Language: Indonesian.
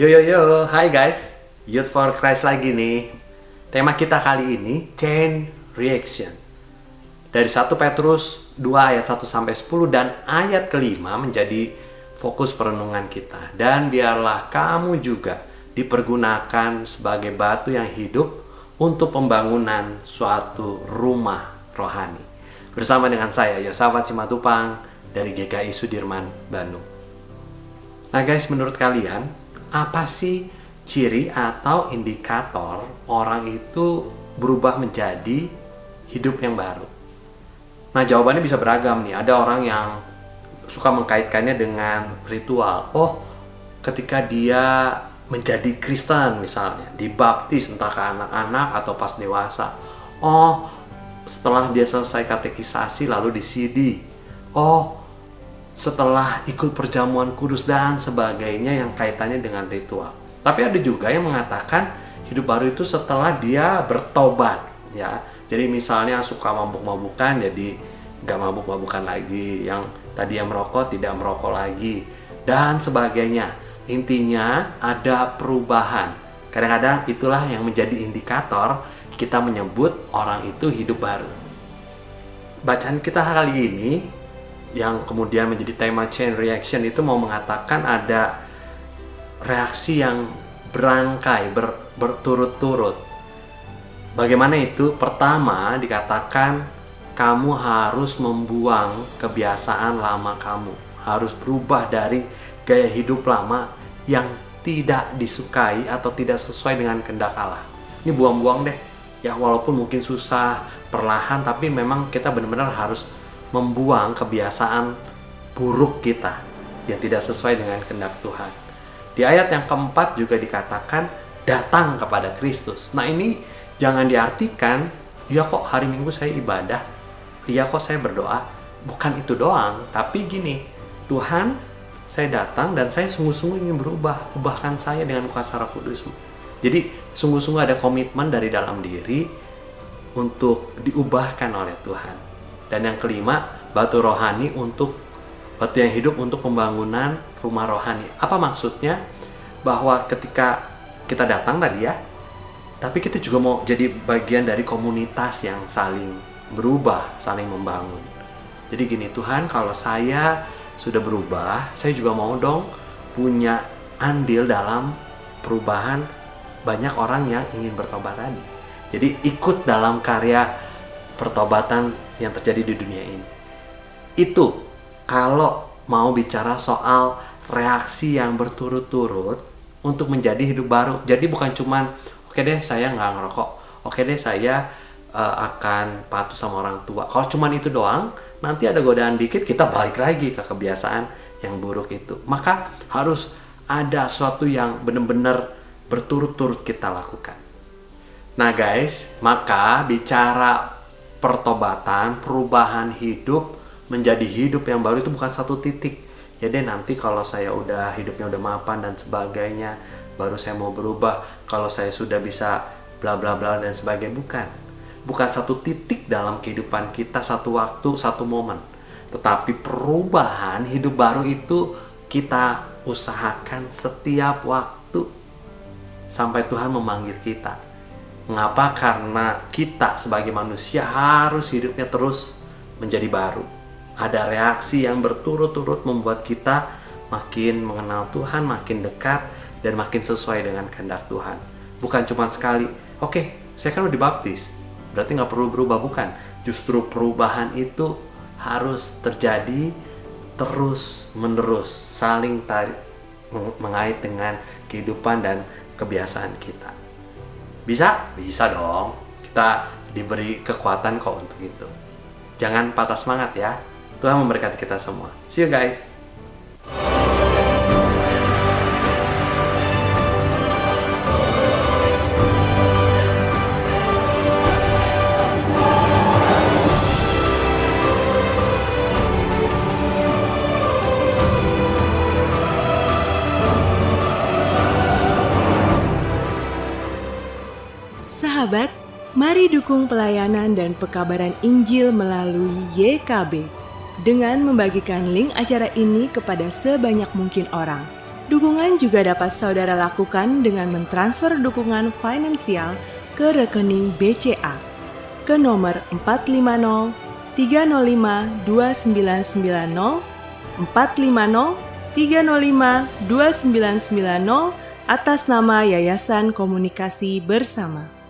Yo yo yo, hai guys, Youth for Christ lagi nih. Tema kita kali ini Chain Reaction. Dari 1 Petrus 2 ayat 1 sampai 10 dan ayat kelima menjadi fokus perenungan kita. Dan biarlah kamu juga dipergunakan sebagai batu yang hidup untuk pembangunan suatu rumah rohani. Bersama dengan saya Yosafat Simatupang dari GKI Sudirman, Bandung. Nah guys, menurut kalian apa sih ciri atau indikator orang itu berubah menjadi hidup yang baru? Nah jawabannya bisa beragam nih. Ada orang yang suka mengkaitkannya dengan ritual. Oh, ketika dia menjadi Kristen misalnya, dibaptis entah ke anak-anak atau pas dewasa. Oh, setelah dia selesai katekisasi lalu di CD. Oh, setelah ikut perjamuan kudus dan sebagainya yang kaitannya dengan ritual. Tapi ada juga yang mengatakan hidup baru itu setelah dia bertobat, ya. Jadi misalnya suka mabuk-mabukan jadi gak mabuk-mabukan lagi, yang tadi yang merokok tidak merokok lagi dan sebagainya. Intinya ada perubahan. Kadang-kadang itulah yang menjadi indikator kita menyebut orang itu hidup baru. Bacaan kita kali ini yang kemudian menjadi tema chain reaction itu mau mengatakan ada reaksi yang berangkai, berturut-turut. Bagaimana itu? Pertama dikatakan kamu harus membuang kebiasaan lama kamu. Harus berubah dari gaya hidup lama yang tidak disukai atau tidak sesuai dengan kehendak Allah. Ini buang-buang deh. Ya walaupun mungkin susah, perlahan, tapi memang kita benar-benar harus membuang kebiasaan buruk kita yang tidak sesuai dengan kehendak Tuhan. Di ayat yang keempat juga dikatakan datang kepada Kristus. Nah ini jangan diartikan, ya kok hari Minggu saya ibadah, ya kok saya berdoa. Bukan itu doang, tapi gini, Tuhan saya datang dan saya sungguh-sungguh ingin berubah. Ubahkan saya dengan kuasa Roh Kudus-Mu. Jadi sungguh-sungguh ada komitmen dari dalam diri untuk diubahkan oleh Tuhan. Dan yang kelima, batu rohani untuk batu yang hidup untuk pembangunan rumah rohani. Apa maksudnya? Bahwa ketika kita datang tadi ya, tapi kita juga mau jadi bagian dari komunitas yang saling berubah, saling membangun. Jadi gini, Tuhan kalau saya sudah berubah, saya juga mau dong punya andil dalam perubahan banyak orang yang ingin bertobat tadi. Jadi ikut dalam karya pertobatan yang terjadi di dunia ini. Itu kalau mau bicara soal reaksi yang berturut-turut untuk menjadi hidup baru. Jadi bukan cuman oke deh saya nggak ngerokok, oke deh saya akan patuh sama orang tua. Kalau cuman itu doang, nanti ada godaan dikit kita balik lagi ke kebiasaan yang buruk itu. Maka harus ada sesuatu yang benar-benar berturut-turut kita lakukan. Nah guys, maka bicara pertobatan, perubahan hidup menjadi hidup yang baru itu bukan satu titik. Ya deh nanti kalau saya udah hidupnya udah mapan dan sebagainya, baru saya mau berubah. Kalau saya sudah bisa bla bla bla dan sebagainya, bukan satu titik dalam kehidupan kita, satu waktu, satu momen. Tetapi perubahan hidup baru itu kita usahakan setiap waktu sampai Tuhan memanggil kita. Mengapa? Karena kita sebagai manusia harus hidupnya terus menjadi baru. Ada reaksi yang berturut-turut membuat kita makin mengenal Tuhan, makin dekat, dan makin sesuai dengan kehendak Tuhan. Bukan cuma sekali, oke, saya kan udah dibaptis, berarti nggak perlu berubah. Bukan. Justru perubahan itu harus terjadi terus-menerus, saling tarik mengait dengan kehidupan dan kebiasaan kita. Bisa? Bisa dong. Kita diberi kekuatan kok untuk itu. Jangan patah semangat ya. Tuhan memberkati kita semua. See you guys. Sahabat, mari dukung pelayanan dan pekabaran Injil melalui YKB dengan membagikan link acara ini kepada sebanyak mungkin orang. Dukungan juga dapat saudara lakukan dengan mentransfer dukungan finansial ke rekening BCA ke nomor 450 305 2990 450 305 2990 atas nama Yayasan Komunikasi Bersama.